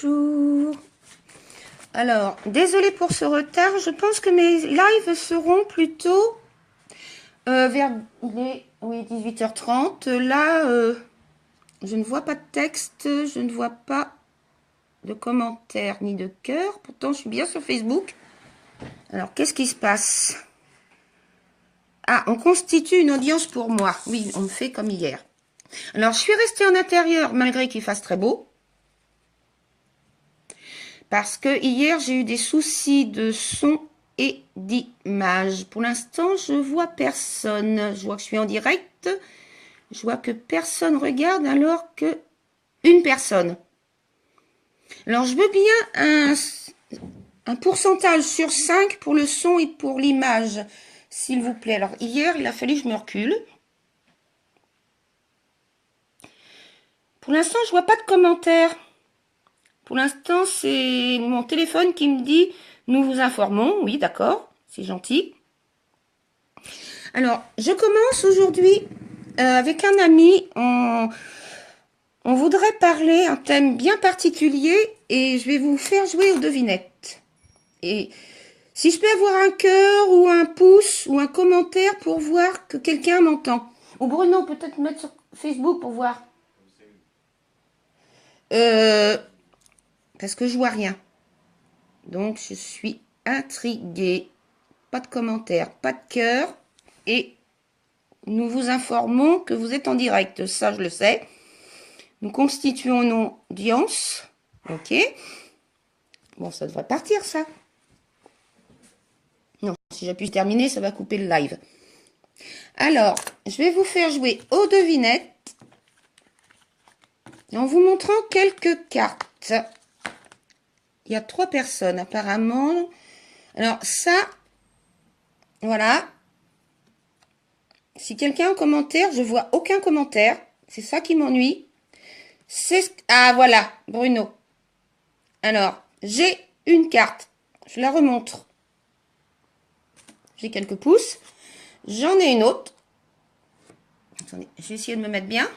Bonjour. Alors, désolée pour ce retard. Je pense que mes lives seront plutôt vers les 18h30. Là, je ne vois pas de texte, je ne vois pas de commentaires ni de cœur. Pourtant, je suis bien sur Facebook. Alors, qu'est-ce qui se passe? Ah, on constitue une audience pour moi. Oui, on me fait comme hier. Alors, je suis restée en intérieur malgré qu'il fasse très beau. Parce que hier, j'ai eu des soucis de son et d'image. Pour l'instant, je vois personne. Je vois que je suis en direct. Je vois que personne regarde alors que une personne. Alors, je veux bien un pourcentage sur 5 pour le son et pour l'image, s'il vous plaît. Alors, hier, il a fallu que je me recule. Pour l'instant, je vois pas de commentaires. Pour l'instant, c'est mon téléphone qui me dit « Nous vous informons ». Oui, d'accord, c'est gentil. Alors, je commence aujourd'hui avec un ami. On voudrait parler un thème bien particulier et je vais vous faire jouer aux devinettes. Et si je peux avoir un cœur ou un pouce ou un commentaire pour voir que quelqu'un m'entend. Ou Bruno, peut-être mettre sur Facebook pour voir. Parce que je vois rien. Donc, je suis intriguée. Pas de commentaire, pas de cœur. Et nous vous informons que vous êtes en direct. Ça, je le sais. Nous constituons une audience. Ok. Bon, ça devrait partir, ça. Non, si j'appuie terminer, ça va couper le live. Alors, je vais vous faire jouer aux devinettes en vous montrant quelques cartes. Il y a 3 personnes, apparemment. Alors, ça, voilà. Si quelqu'un en commentaire, je vois aucun commentaire. C'est ça qui m'ennuie. Ah, voilà, Bruno. Alors, j'ai une carte. Je la remontre. J'ai quelques pouces. J'en ai une autre. Attendez, je vais essayer de me mettre bien.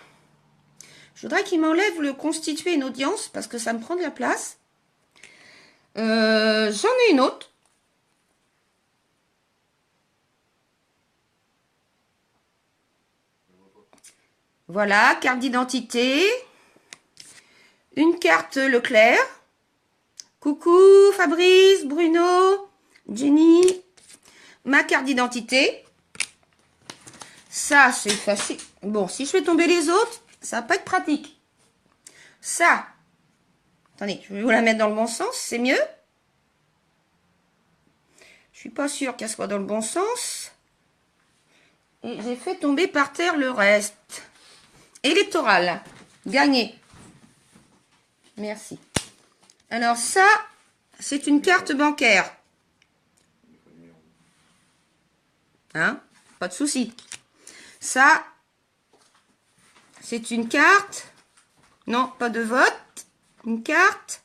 Je voudrais qu'il m'enlève le constituer une audience parce que ça me prend de la place. J'en ai une autre. Voilà, carte d'identité. Une carte Leclerc. Coucou Fabrice, Bruno, Jenny. Ma carte d'identité. Ça, c'est facile. Bon, si je fais tomber les autres, ça va pas être pratique. Ça. Attendez, je vais vous la mettre dans le bon sens, c'est mieux. Je suis pas sûre qu'elle soit dans le bon sens. Et j'ai fait tomber par terre le reste. Électoral. Gagné. Merci. Alors ça, c'est une carte bancaire. Hein? Pas de souci. Ça, c'est une carte. Non, pas de vote. Une carte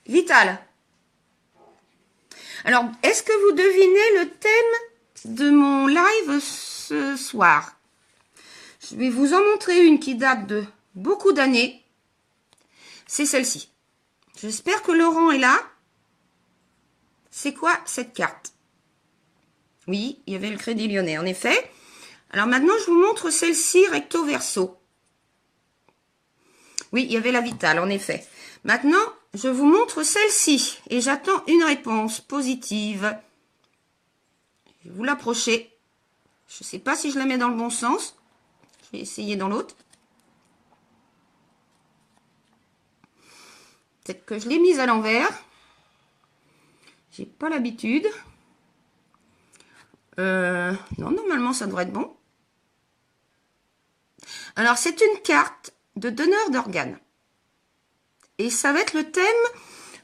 vitale. Alors, est-ce que vous devinez le thème de mon live ce soir? Je vais vous en montrer une qui date de beaucoup d'années. C'est celle-ci. J'espère que Laurent est là. C'est quoi cette carte? Oui, il y avait le Crédit Lyonnais, en effet. Alors maintenant, je vous montre celle-ci recto verso. Oui, il y avait la vitale, en effet. Maintenant, je vous montre celle-ci et j'attends une réponse positive. Je vais vous l'approcher. Je ne sais pas si je la mets dans le bon sens. Je vais essayer dans l'autre. Peut-être que je l'ai mise à l'envers. J'ai pas l'habitude. Non, normalement, ça devrait être bon. Alors, c'est une carte de donneur d'organes. Et ça va être le thème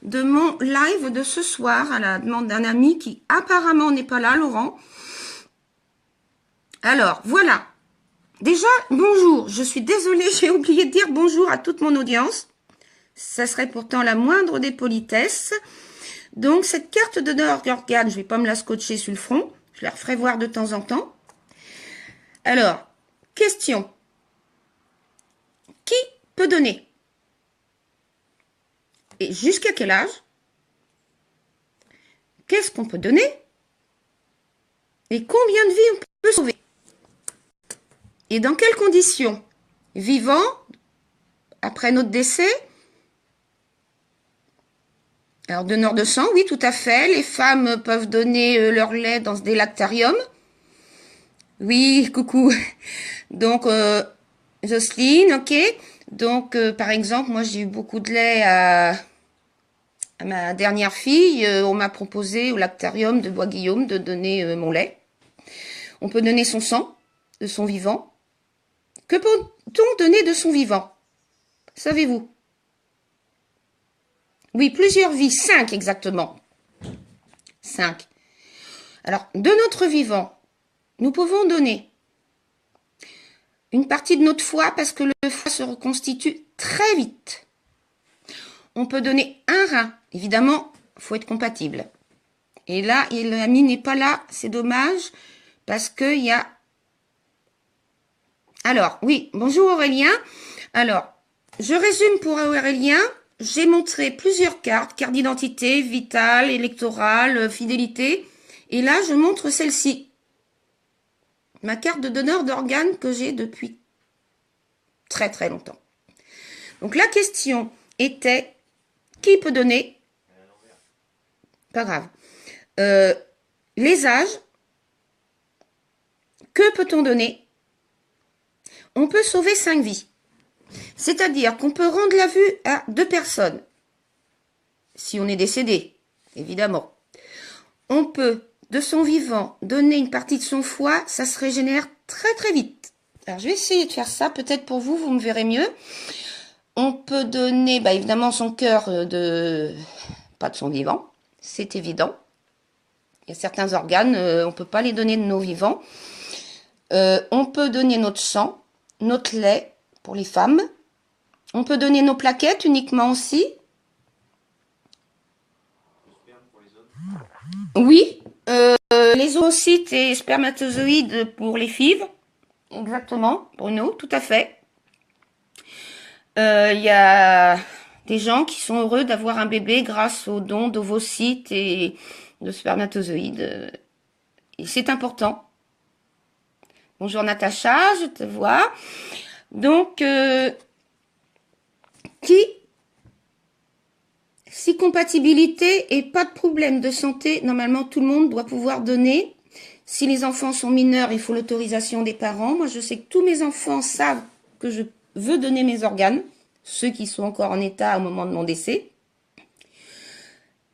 de mon live de ce soir, à la demande d'un ami qui apparemment n'est pas là, Laurent. Alors, voilà. Déjà, bonjour. Je suis désolée, j'ai oublié de dire bonjour à toute mon audience. Ça serait pourtant la moindre des politesses. Donc, cette carte de donneur d'organes, je ne vais pas me la scotcher sur le front. Je la referai voir de temps en temps. Alors, question. Qui peut donner? Et jusqu'à quel âge? Qu'est-ce qu'on peut donner? Et combien de vies on peut sauver? Et dans quelles conditions? Vivant, après notre décès? Alors, donneur de sang, oui, tout à fait. Les femmes peuvent donner leur lait dans des lactariums. Oui, coucou. Donc, Jocelyne, ok. Donc, par exemple, moi, j'ai eu beaucoup de lait à ma dernière fille. On m'a proposé au lactarium de Bois-Guillaume de donner mon lait. On peut donner son sang, de son vivant. Que peut-on donner de son vivant? Savez-vous? Oui, plusieurs vies. 5 exactement. 5. Alors, de notre vivant, nous pouvons donner une partie de notre foie parce que le foie se reconstitue très vite. On peut donner un rein. Évidemment, il faut être compatible. Et là, l'ami n'est pas là. C'est dommage parce qu'il y a... Alors, oui, bonjour Aurélien. Alors, je résume pour Aurélien. J'ai montré plusieurs cartes. Carte d'identité, vitale, électorale, fidélité. Et là, je montre celle-ci. Ma carte de donneur d'organes que j'ai depuis très très longtemps. Donc la question était, qui peut donner? Pas grave. Les âges. Que peut-on donner? On peut sauver 5 vies. C'est-à-dire qu'on peut rendre la vue à 2 personnes. Si on est décédé, évidemment. On peut, de son vivant, donner une partie de son foie, ça se régénère très très vite. Alors je vais essayer de faire ça, peut-être pour vous, vous me verrez mieux. On peut donner, évidemment, son cœur pas de son vivant, c'est évident. Il y a certains organes, on ne peut pas les donner de nos vivants. On peut donner notre sang, notre lait pour les femmes. On peut donner nos plaquettes uniquement aussi. Oui, les oocytes et spermatozoïdes pour les fives. Exactement, Bruno, tout à fait. Il y a des gens qui sont heureux d'avoir un bébé grâce aux dons d'ovocytes et de spermatozoïdes. Et c'est important. Bonjour Natacha, je te vois. Donc, si compatibilité et pas de problème de santé, normalement tout le monde doit pouvoir donner. Si les enfants sont mineurs, il faut l'autorisation des parents. Moi, je sais que tous mes enfants savent que je veux donner mes organes, ceux qui sont encore en état au moment de mon décès.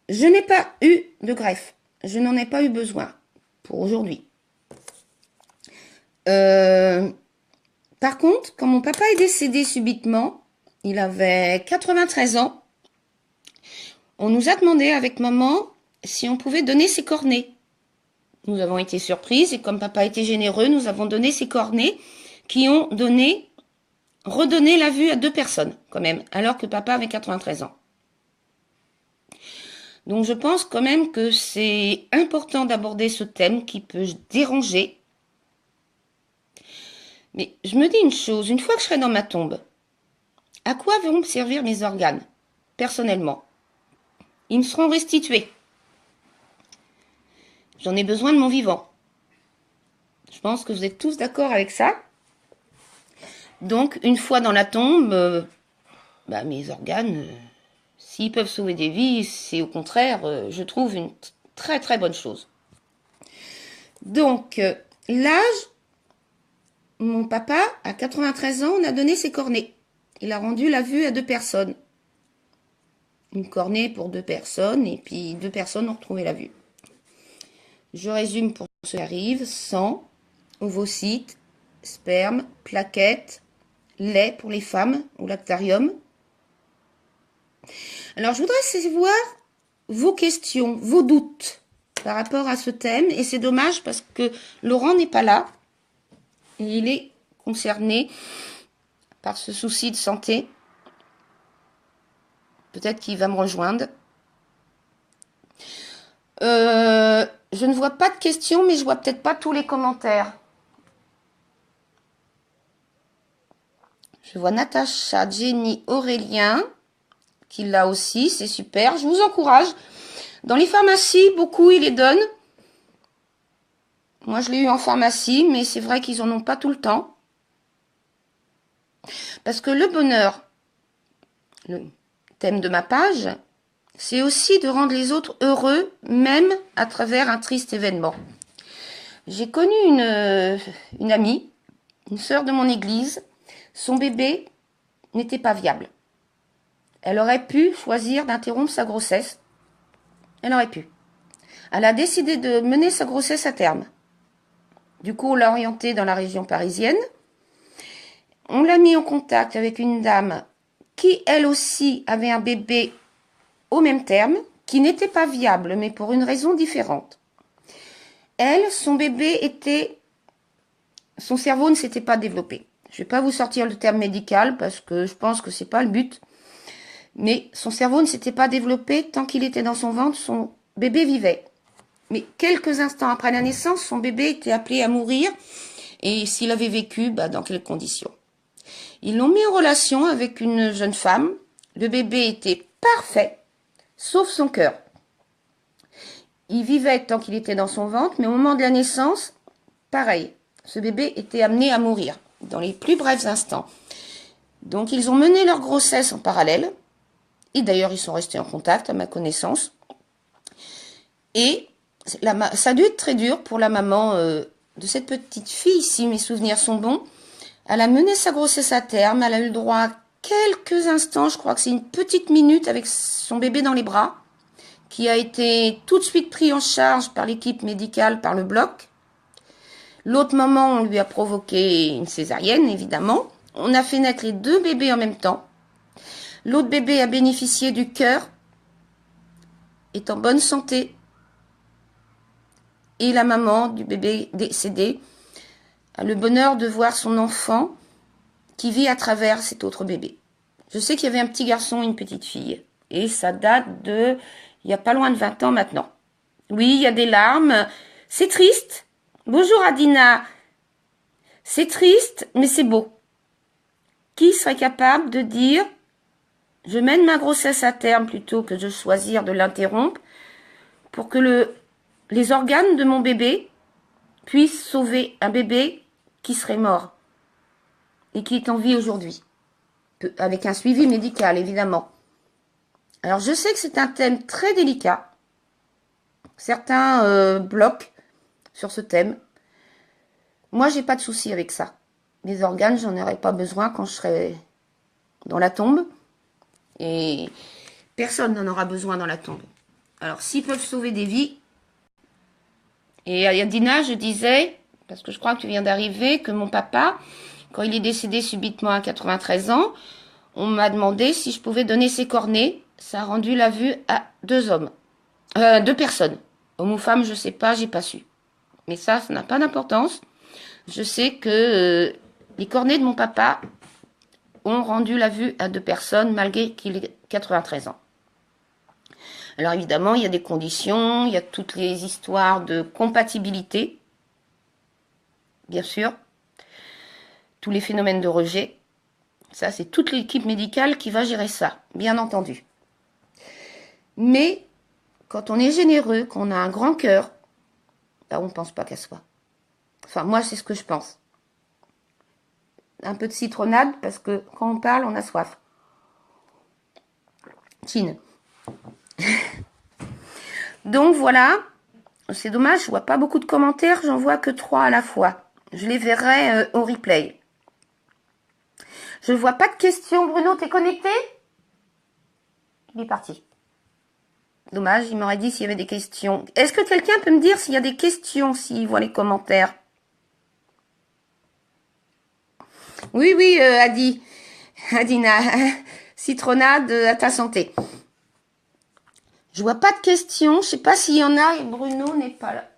Je n'ai pas eu de greffe. Je n'en ai pas eu besoin pour aujourd'hui. Par contre, quand mon papa est décédé subitement, il avait 93 ans, on nous a demandé avec maman si on pouvait donner ses cornets. Nous avons été surprises et comme papa était généreux, nous avons donné ses cornets qui ont redonné la vue à 2 personnes quand même, alors que papa avait 93 ans. Donc je pense quand même que c'est important d'aborder ce thème qui peut déranger. Mais je me dis une chose, une fois que je serai dans ma tombe, à quoi vont me servir mes organes, personnellement? Ils me seront restitués. J'en ai besoin de mon vivant. Je pense que vous êtes tous d'accord avec ça. Donc, une fois dans la tombe, mes organes, s'ils peuvent sauver des vies, c'est au contraire, je trouve, une très très bonne chose. Donc, l'âge, mon papa, à 93 ans, on a donné ses cornets. Il a rendu la vue à 2 personnes. Une cornée pour 2 personnes, et puis 2 personnes ont retrouvé la vue. Je résume pour ceux qui arrivent. Sang, ovocytes, sperme, plaquettes, lait pour les femmes au lactarium. Alors, je voudrais savoir vos questions, vos doutes par rapport à ce thème. Et c'est dommage parce que Laurent n'est pas là. Et il est concerné par ce souci de santé. Peut-être qu'il va me rejoindre. Je ne vois pas de questions, mais je vois peut-être pas tous les commentaires. Je vois Natacha, Jenny, Aurélien, qui l'a aussi, c'est super. Je vous encourage. Dans les pharmacies, beaucoup, ils les donnent. Moi, je l'ai eu en pharmacie, mais c'est vrai qu'ils en ont pas tout le temps. Parce que le bonheur, le thème de ma page, c'est aussi de rendre les autres heureux, même à travers un triste événement. J'ai connu une amie, une sœur de mon église. Son bébé n'était pas viable. Elle aurait pu choisir d'interrompre sa grossesse. Elle aurait pu. Elle a décidé de mener sa grossesse à terme. Du coup, on l'a orientée dans la région parisienne. On l'a mis en contact avec une dame qui, elle aussi, avait un bébé au même terme, qui n'était pas viable, mais pour une raison différente. Elle, son bébé était... Son cerveau ne s'était pas développé. Je ne vais pas vous sortir le terme médical parce que je pense que c'est pas le but. Mais son cerveau ne s'était pas développé tant qu'il était dans son ventre, son bébé vivait. Mais quelques instants après la naissance, son bébé était appelé à mourir. Et s'il avait vécu, dans quelles conditions? Ils l'ont mis en relation avec une jeune femme. Le bébé était parfait, sauf son cœur. Il vivait tant qu'il était dans son ventre, mais au moment de la naissance, pareil. Ce bébé était amené à mourir dans les plus brefs instants. Donc ils ont mené leur grossesse en parallèle. Et d'ailleurs, ils sont restés en contact, à ma connaissance. Et ça a dû être très dur pour la maman de cette petite fille, si mes souvenirs sont bons. Elle a mené sa grossesse à terme. Elle a eu le droit à quelques instants, je crois que c'est une petite minute, avec son bébé dans les bras, qui a été tout de suite pris en charge par l'équipe médicale, par le bloc. L'autre maman, on lui a provoqué une césarienne, évidemment. On a fait naître les deux bébés en même temps. L'autre bébé a bénéficié du cœur, est en bonne santé. Et la maman du bébé décédé a le bonheur de voir son enfant qui vit à travers cet autre bébé. Je sais qu'il y avait un petit garçon et une petite fille. Et ça date de... il n'y a pas loin de 20 ans maintenant. Oui, il y a des larmes. C'est triste. Bonjour Adina. C'est triste, mais c'est beau. Qui serait capable de dire « Je mène ma grossesse à terme plutôt que de choisir de l'interrompre pour que les organes de mon bébé puissent sauver un bébé qui serait mort et qui est en vie aujourd'hui, avec un suivi médical, évidemment. » Alors, je sais que c'est un thème très délicat. Certains bloquent sur ce thème. Moi, j'ai pas de souci avec ça. Les organes, j'en aurais pas besoin quand je serai dans la tombe. Et personne n'en aura besoin dans la tombe. Alors, s'ils peuvent sauver des vies... Et à Dina, je disais, parce que je crois que tu viens d'arriver, que mon papa, quand il est décédé subitement à 93 ans, on m'a demandé si je pouvais donner ses cornets. Ça a rendu la vue à deux personnes. Homme ou femme, je sais pas, j'ai pas su. Mais ça n'a pas d'importance. Je sais que les cornets de mon papa ont rendu la vue à deux personnes, malgré qu'il ait 93 ans. Alors évidemment, il y a des conditions, il y a toutes les histoires de compatibilité, bien sûr, tous les phénomènes de rejet. Ça, c'est toute l'équipe médicale qui va gérer ça, bien entendu. Mais quand on est généreux, qu'on a un grand cœur, on ne pense pas qu'à soi. Enfin, moi, c'est ce que je pense. Un peu de citronnade, parce que quand on parle, on a soif. Chine. Donc voilà, c'est dommage, je vois pas beaucoup de commentaires, j'en vois que 3 à la fois. Je les verrai au replay. Je ne vois pas de questions. Bruno, t'es connecté? Il est parti. Dommage, il m'aurait dit s'il y avait des questions. Est-ce que quelqu'un peut me dire s'il y a des questions, s'il voit les commentaires? Oui, oui, Adina, citronnade à ta santé. Je vois pas de questions. Je sais pas s'il y en a et Bruno n'est pas là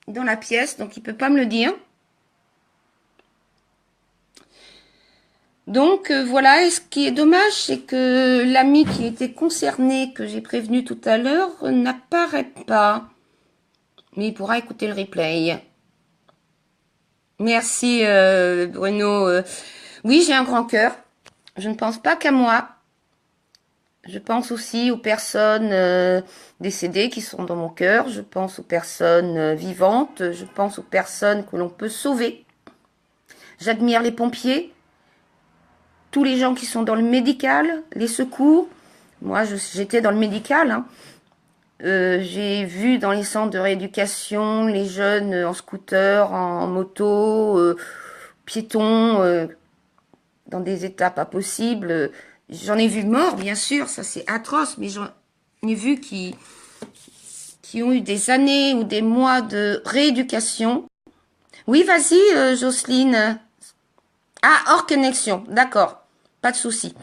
dans la pièce, donc il peut pas me le dire. Donc voilà, et ce qui est dommage, c'est que l'ami qui était concerné, que j'ai prévenu tout à l'heure, n'apparaît pas. Mais il pourra écouter le replay. Merci Bruno. Oui, j'ai un grand cœur. Je ne pense pas qu'à moi. Je pense aussi aux personnes décédées qui sont dans mon cœur. Je pense aux personnes vivantes. Je pense aux personnes que l'on peut sauver. J'admire les pompiers, tous les gens qui sont dans le médical, les secours. Moi, j'étais dans le médical. Hein. J'ai vu dans les centres de rééducation les jeunes en scooter, en moto, piétons, dans des états pas possibles. J'en ai vu morts, bien sûr, ça c'est atroce, mais j'en ai vu qui ont eu des années ou des mois de rééducation. Oui, vas-y, Jocelyne. Ah, hors connexion, d'accord, pas de souci.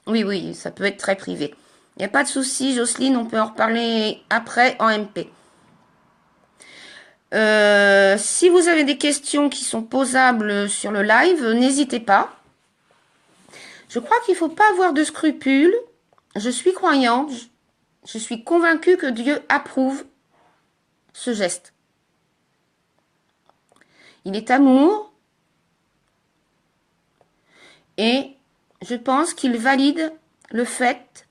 Oui, oui, ça peut être très privé. Il n'y a pas de souci, Jocelyne, on peut en reparler après en MP. Si vous avez des questions qui sont posables sur le live, n'hésitez pas. Je crois qu'il ne faut pas avoir de scrupules. Je suis croyante. Je suis convaincue que Dieu approuve ce geste. Il est amour. Et je pense qu'il valide le fait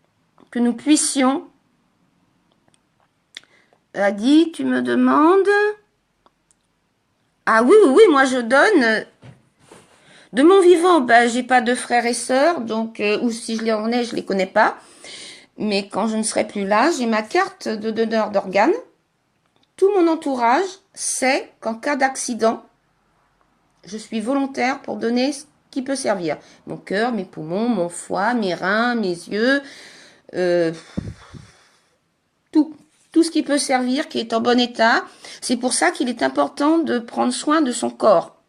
que nous puissions... Adi, tu me demandes... Ah oui, oui, oui, moi je donne... De mon vivant, ben, j'ai pas de frères et sœurs, donc ou si je les en ai, je les connais pas. Mais quand je ne serai plus là, j'ai ma carte de donneur d'organes. Tout mon entourage sait qu'en cas d'accident, je suis volontaire pour donner ce qui peut servir. Mon cœur, mes poumons, mon foie, mes reins, mes yeux, tout. Tout ce qui peut servir, qui est en bon état. C'est pour ça qu'il est important de prendre soin de son corps,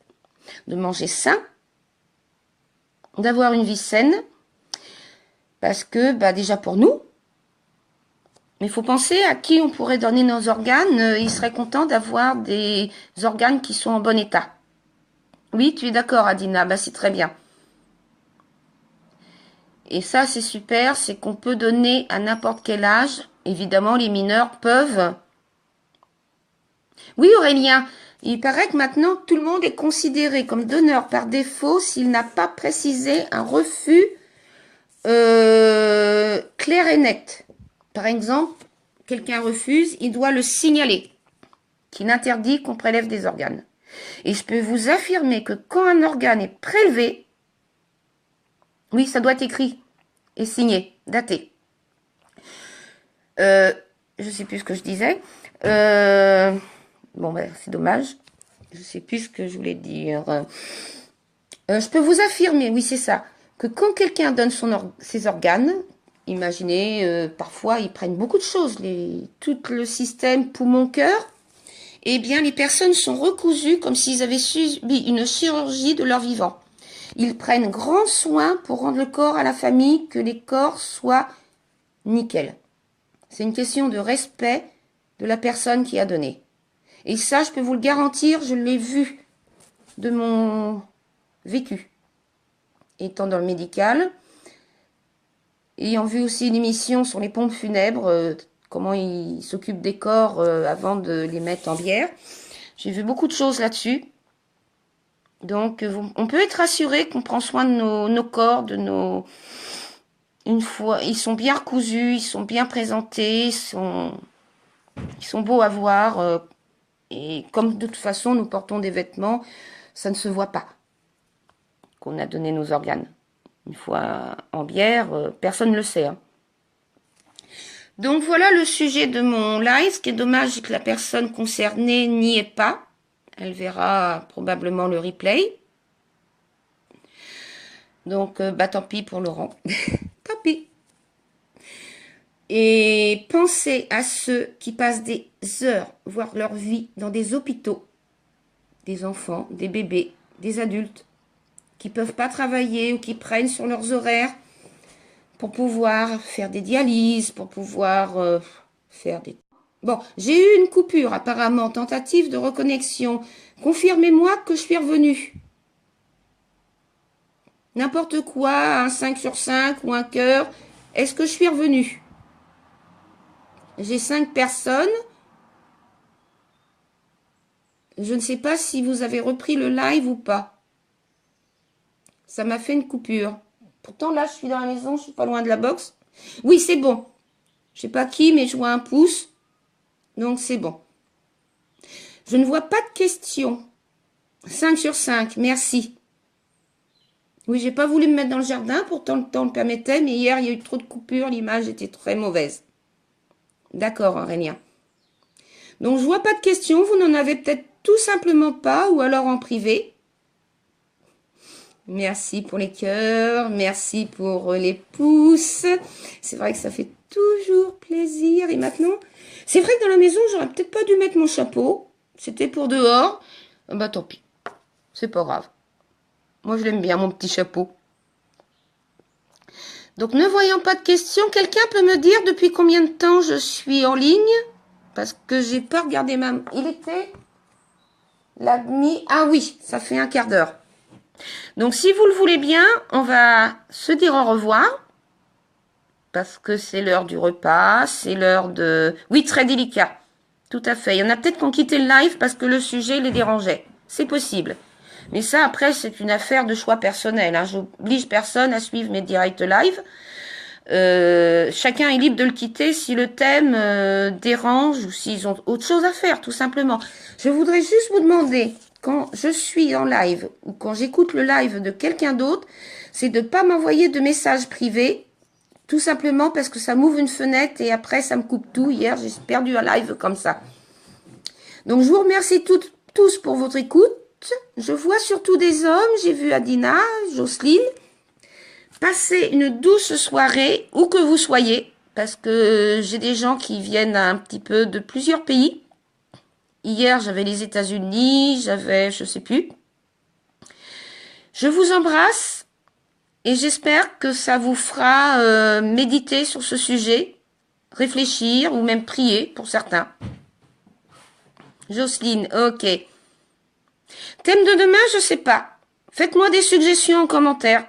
de manger sain, d'avoir une vie saine, parce que bah, déjà pour nous, mais il faut penser à qui on pourrait donner nos organes. Il serait content d'avoir des organes qui sont en bon état. Oui, tu es d'accord, Adina, bah, c'est très bien. Et ça, c'est super, c'est qu'on peut donner à n'importe quel âge. Évidemment, les mineurs peuvent. Oui, Aurélien, il paraît que maintenant, tout le monde est considéré comme donneur par défaut s'il n'a pas précisé un refus clair et net. Par exemple, quelqu'un refuse, il doit le signaler, qu'il interdit qu'on prélève des organes. Et je peux vous affirmer que quand un organe est prélevé, oui, ça doit être écrit et signé, daté. Je sais plus ce que je disais. Bon, ben, c'est dommage. Je sais plus ce que je voulais dire. Je peux vous affirmer, oui, c'est ça, que quand quelqu'un donne ses organes, imaginez, parfois, ils prennent beaucoup de choses, tout le système poumon-cœur, eh bien, les personnes sont recousues comme s'ils avaient subi une chirurgie de leur vivant. Ils prennent grand soin pour rendre le corps à la famille, que les corps soient nickel. C'est une question de respect de la personne qui a donné. Et ça, je peux vous le garantir, je l'ai vu de mon vécu. Étant dans le médical, ayant vu aussi une émission sur les pompes funèbres, comment ils s'occupent des corps avant de les mettre en bière. J'ai vu beaucoup de choses là-dessus. Donc, on peut être rassuré qu'on prend soin de nos corps, de nos... Une fois, ils sont bien recousus, ils sont bien présentés, ils sont beaux à voir. Et comme de toute façon, nous portons des vêtements, ça ne se voit pas qu'on a donné nos organes. Une fois en bière, personne ne le sait. Hein. Donc voilà le sujet de mon live. Ce qui est dommage, c'est que la personne concernée n'y est pas. Elle verra probablement le replay. Donc, bah tant pis pour Laurent. Tant pis. Et pensez à ceux qui passent des heures, voire leur vie, dans des hôpitaux. Des enfants, des bébés, des adultes, qui ne peuvent pas travailler ou qui prennent sur leurs horaires pour pouvoir faire des dialyses, pour pouvoir faire des... Bon, j'ai eu une coupure apparemment, tentative de reconnexion. Confirmez-moi que je suis revenue. N'importe quoi, un 5 sur 5 ou un cœur. Est-ce que je suis revenue? J'ai 5 personnes. Je ne sais pas si vous avez repris le live ou pas. Ça m'a fait une coupure. Pourtant, là, je suis dans la maison, je suis pas loin de la box. Oui, c'est bon. Je sais pas qui, mais je vois un pouce. Donc, c'est bon. Je ne vois pas de questions. 5 sur 5, merci. Oui, j'ai pas voulu me mettre dans le jardin, pourtant le temps le permettait, mais hier, il y a eu trop de coupures, l'image était très mauvaise. D'accord, Aurélien. Donc, je vois pas de questions, vous n'en avez peut-être tout simplement pas, ou alors en privé. Merci pour les cœurs, merci pour les pouces. C'est vrai que ça fait toujours plaisir. Et maintenant, c'est vrai que dans la maison, j'aurais peut-être pas dû mettre mon chapeau. C'était pour dehors. Bah tant pis, c'est pas grave. Moi, je l'aime bien, mon petit chapeau. Donc, ne voyant pas de questions, quelqu'un peut me dire depuis combien de temps je suis en ligne? Parce que j'ai pas regardé ma... Il était la mi... Ah oui, ça fait un quart d'heure. Donc, si vous le voulez bien, on va se dire au revoir. Parce que c'est l'heure du repas, c'est l'heure de... Oui, très délicat. Tout à fait. Il y en a peut-être qui ont quitté le live parce que le sujet les dérangeait. C'est possible. Mais ça, après, c'est une affaire de choix personnel. Hein. J'oblige personne à suivre mes directs live. Chacun est libre de le quitter si le thème dérange ou s'ils ont autre chose à faire, tout simplement. Je voudrais juste vous demander, quand je suis en live ou quand j'écoute le live de quelqu'un d'autre, c'est de ne pas m'envoyer de messages privés, tout simplement parce que ça m'ouvre une fenêtre et après ça me coupe tout. Hier, j'ai perdu un live comme ça. Donc, je vous remercie tous pour votre écoute. Je vois surtout des hommes. J'ai vu Adina, Jocelyne. Passez une douce soirée, où que vous soyez, parce que j'ai des gens qui viennent un petit peu de plusieurs pays. Hier, j'avais les États-Unis, j'avais, je sais plus. Je vous embrasse et j'espère que ça vous fera méditer sur ce sujet, réfléchir ou même prier pour certains. Jocelyne, ok. Thème de demain, je sais pas. Faites-moi des suggestions en commentaire.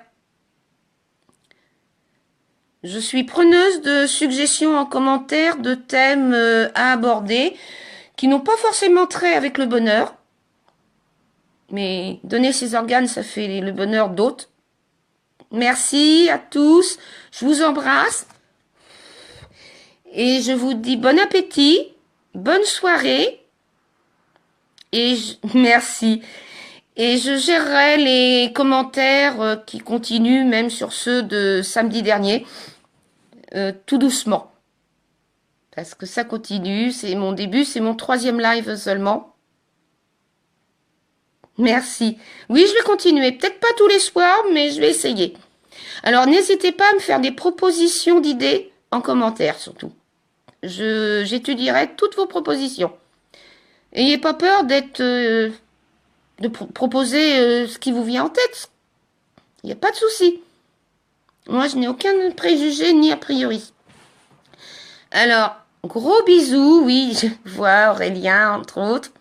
Je suis preneuse de suggestions en commentaire de thèmes à aborder qui n'ont pas forcément trait avec le bonheur. Mais donner ses organes, ça fait le bonheur d'autres. Merci à tous. Je vous embrasse. Et je vous dis bon appétit, bonne soirée. Et merci. Et je gérerai les commentaires qui continuent, même sur ceux de samedi dernier, tout doucement. Parce que ça continue, c'est mon début, c'est mon 3e live seulement. Merci. Oui, je vais continuer. Peut-être pas tous les soirs, mais je vais essayer. Alors, n'hésitez pas à me faire des propositions d'idées en commentaire, surtout. J'étudierai toutes vos propositions. Ayez pas peur de proposer ce qui vous vient en tête. Il n'y a pas de souci. Moi, je n'ai aucun préjugé ni a priori. Alors, gros bisous. Oui, je vois Aurélien, entre autres.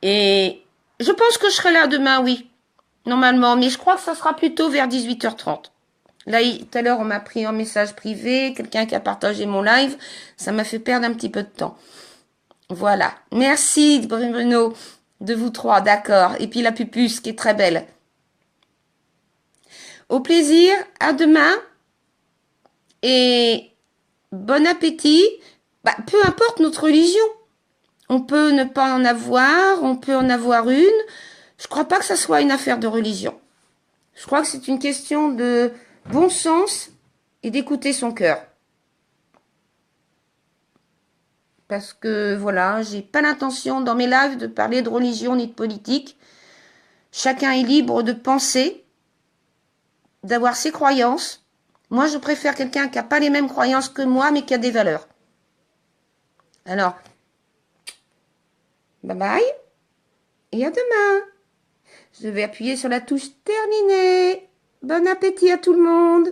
Et je pense que je serai là demain, oui. Normalement, mais je crois que ça sera plutôt vers 18h30. Là, tout à l'heure, on m'a pris en message privé, quelqu'un qui a partagé mon live. Ça m'a fait perdre un petit peu de temps. Voilà. Merci, Bruno, de vous trois, d'accord. Et puis la pupus, qui est très belle. Au plaisir, à demain. Et bon appétit. Bah, peu importe notre religion. On peut ne pas en avoir, on peut en avoir une. Je crois pas que ça soit une affaire de religion. Je crois que c'est une question de bon sens et d'écouter son cœur. Parce que, voilà, j'ai pas l'intention dans mes lives de parler de religion ni de politique. Chacun est libre de penser, d'avoir ses croyances. Moi, je préfère quelqu'un qui n'a pas les mêmes croyances que moi, mais qui a des valeurs. Alors, bye bye et à demain. Je vais appuyer sur la touche terminer. Bon appétit à tout le monde.